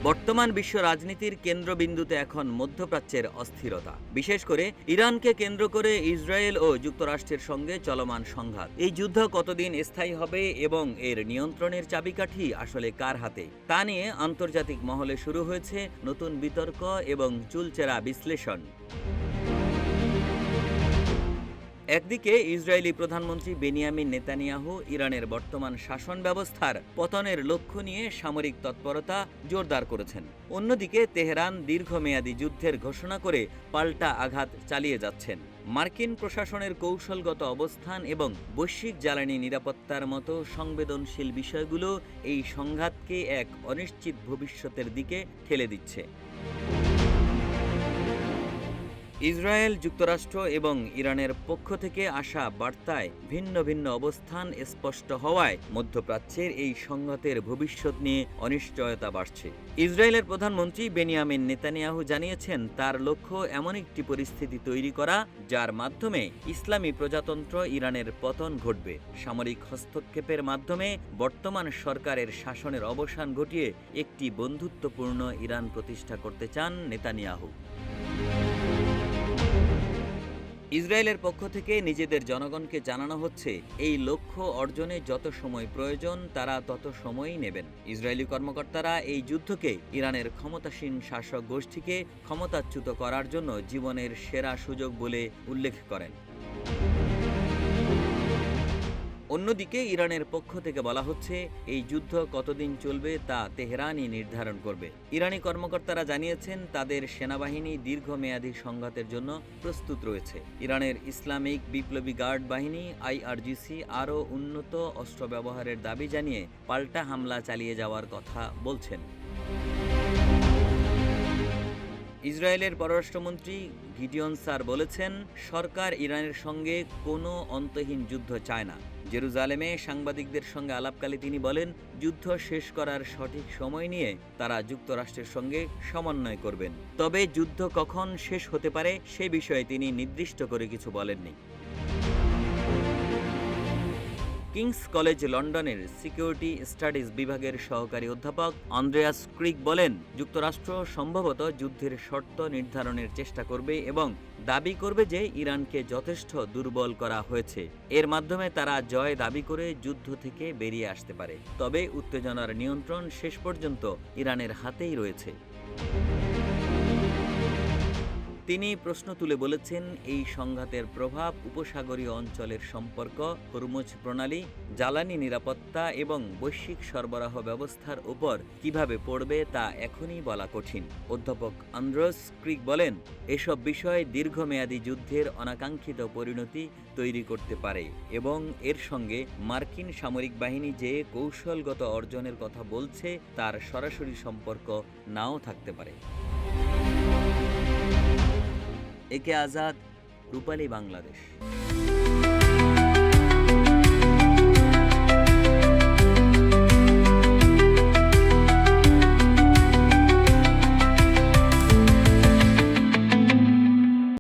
বর্তমান বিশ্ব রাজনীতির কেন্দ্রবিন্দুতে এখন মধ্যপ্রাচ্যের অস্থিরতা, বিশেষ করে ইরানকে কেন্দ্র করে ইসরায়েল ও যুক্তরাষ্ট্রের সঙ্গে চলমান সংঘাত। এই যুদ্ধ কতদিন স্থায়ী হবে এবং এর নিয়ন্ত্রণের চাবিকাঠি আসলে কার হাতে, তা নিয়ে আন্তর্জাতিক মহলে শুরু হয়েছে নতুন বিতর্ক এবং চুলচেরা বিশ্লেষণ। একদিকে ইসরায়েলি প্রধানমন্ত্রী বেনিয়ামিন নেতানিয়াহু ইরানের বর্তমান শাসন ব্যবস্থার পতনের লক্ষ্য নিয়ে সামরিক তৎপরতা জোরদার করেছেন। অন্যদিকে তেহরান দীর্ঘমেয়াদী যুদ্ধের ঘোষণা করে পাল্টা আঘাত চালিয়ে যাচ্ছেন। মার্কিন প্রশাসনের কৌশলগত অবস্থান এবং বৈশ্বিক জ্বালানি নিরাপত্তার মতো সংবেদনশীল বিষয়গুলো এই সংঘাতকে এক অনিশ্চিত ভবিষ্যতের দিকে ঠেলে দিচ্ছে। ইসরায়েল, যুক্তরাষ্ট্র এবং ইরানের পক্ষ থেকে আসা বার্তায় ভিন্ন ভিন্ন অবস্থান স্পষ্ট হওয়ায় মধ্যপ্রাচ্যের এই সংঘাতের ভবিষ্যৎ নিয়ে অনিশ্চয়তা বাড়ছে। ইসরায়েলের প্রধানমন্ত্রী বেনিয়ামিন নেতানিয়াহু জানিয়েছেন তার লক্ষ্য এমন একটি পরিস্থিতি তৈরি করা যার মাধ্যমে ইসলামী প্রজাতন্ত্র ইরানের পতন ঘটবে। সামরিক হস্তক্ষেপের মাধ্যমে বর্তমান সরকারের শাসনের অবসান ঘটিয়ে একটি বন্ধুত্বপূর্ণ ইরান প্রতিষ্ঠা করতে চান নেতানিয়াহু। ইসরায়েলের পক্ষ থেকে নিজেদের জনগণকে জানানো হচ্ছে এই লক্ষ্য অর্জনে যত সময় প্রয়োজন তারা তত সময়ই নেবেন। ইসরায়েলি কর্মকর্তারা এই যুদ্ধকে ইরানের ক্ষমতাসীন শাসক গোষ্ঠীকে ক্ষমতাচ্যুত করার জন্য জীবনের সেরা সুযোগ বলে উল্লেখ করেন। অন্যদিকে ইরানের পক্ষ থেকে বলা হচ্ছে এই যুদ্ধ কতদিন চলবে তা তেহরানই নির্ধারণ করবে। ইরানি কর্মকর্তারা জানিয়েছেন তাদের সেনাবাহিনী দীর্ঘমেয়াদী সংঘাতের জন্য প্রস্তুত রয়েছে। ইরানের ইসলামিক বিপ্লবী গার্ড বাহিনী IRGC আরও উন্নত অস্ত্র ব্যবহারের দাবি জানিয়ে পাল্টা হামলা চালিয়ে যাওয়ার কথা বলছেন। ইসরায়েলের পররাষ্ট্রমন্ত্রী গিডিয়ন সার বলেছেন সরকার ইরানের সঙ্গে কোনো অন্তহীন যুদ্ধ চায় না। জেরুজালেমে সাংবাদিকদের সঙ্গে আলাপকালে তিনি বলেন যুদ্ধ শেষ করার সঠিক সময় নিয়ে তারা যুক্তরাষ্ট্রের সঙ্গে সমন্বয় করবেন। তবে যুদ্ধ কখন শেষ হতে পারে সে বিষয়ে তিনি নির্দিষ্ট করে কিছু বলেননি। কিংস কলেজ লন্ডনের সিকিউরিটি স্টাডিজ বিভাগের সহকারী অধ্যাপক আন্দ্রেয়াস ক্রিক বলেন যুক্তরাষ্ট্র সম্ভবত যুদ্ধের শর্ত নির্ধারণের চেষ্টা করবে এবং দাবি করবে যে ইরানকে যথেষ্ট দুর্বল করা হয়েছে। এর মাধ্যমে তারা জয় দাবি করে যুদ্ধ থেকে বেরিয়ে আসতে পারে। তবে উত্তেজনার নিয়ন্ত্রণ শেষ পর্যন্ত ইরানের হাতেই রয়েছে। তিনি প্রশ্ন তুলে বলেছেন এই সংঘাতের প্রভাব উপসাগরীয় অঞ্চলের সম্পর্ক, হরমুজ প্রণালী, জ্বালানি নিরাপত্তা এবং বৈশ্বিক সরবরাহ ব্যবস্থার উপর কিভাবে পড়বে তা এখনই বলা কঠিন। অধ্যাপক আন্দ্রেয়াস ক্রিক বলেন এসব বিষয় দীর্ঘমেয়াদী যুদ্ধের অনাকাঙ্ক্ষিত পরিণতি তৈরি করতে পারে এবং এর সঙ্গে মার্কিন সামরিক বাহিনী যে কৌশলগত অর্জনের কথা বলছে তার সরাসরি সম্পর্ক নাও থাকতে পারে। একে আজাদ, রূপালী বাংলাদেশ।